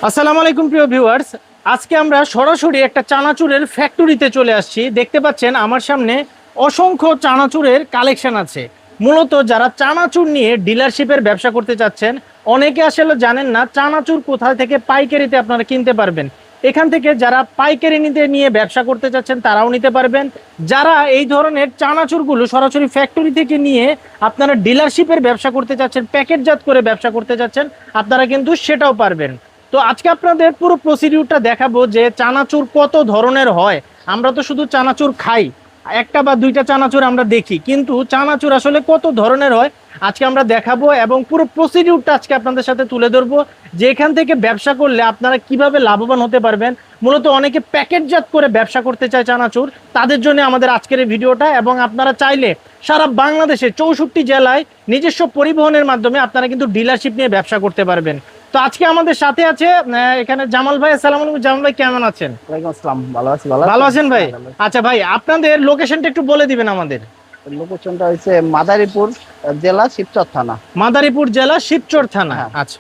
আসসালামু আলাইকুম প্রিয় ভিউয়ার্স, আজকে আমরা সরাসরি একটা চানাচুরের ফ্যাক্টরিতে চলে আসছি। দেখতে পাচ্ছেন আমার সামনে অসংখ্য চানাচুরের কালেকশন আছে। মূলত যারা চানাচুর নিয়ে ডিলারশিপের ব্যবসা করতে চাচ্ছেন, অনেকে আসলে জানেন না চানাচুর কোথা থেকে পাইকারিতে আপনারা কিনতে পারবেন। এখান থেকে যারা পাইকারি নিয়ে ব্যবসা করতে চাচ্ছেন তারাও নিতে পারবেন। যারা এই ধরনের চানাচুরগুলো সরাসরি ফ্যাক্টরি থেকে নিয়ে আপনারা ডিলারশিপের ব্যবসা করতে চাচ্ছেন, প্যাকেটজাত করে ব্যবসা করতে চাচ্ছেন, আপনারা কিন্তু সেটাও পারবেন। তো আজকে আপনাদের পুরো প্রসিডিউরটা দেখাবো যে চানাচুর কত ধরনের হয়। আমরা তো শুধু চানাচুর খাই, একটা বা দুইটা চানাচুর আমরা দেখি, কিন্তু চানাচুর আসলে কত ধরনের হয় আজকে আমরা দেখাবো এবং পুরো প্রসিডিউরটা আজকে আপনাদের সাথে তুলে ধরবো যে এখান থেকে ব্যবসা করলে আপনারা কিভাবে লাভবান হতে পারবেন। মূলত অনেকে প্যাকেটজাত করে ব্যবসা করতে চায় চানাচুর, তাদের জন্য আমাদের আজকের এই ভিডিওটা। এবং আপনারা চাইলে সারা বাংলাদেশে 64 জেলায় নিজস্ব পরিবহনের মাধ্যমে আপনারা কিন্তু ডিলারশিপ নিয়ে ব্যবসা করতে পারবেন। তো আজকে আমাদের সাথে আছে এখানে জামাল ভাই। আসসালামু আলাইকুম জামাল ভাই, কেমন আছেন? ওয়ালাইকুম আসসালাম, ভালো আছি। ভালো আছেন ভাই? আচ্ছা ভাই, আপনাদের লোকেশনটা একটু বলে দিবেন আমাদের। লোকেশনটা হচ্ছে মাদারীপুর জেলা শিবচর থানা। মাদারীপুর জেলা শিবচর থানা। হ্যাঁ। আচ্ছা,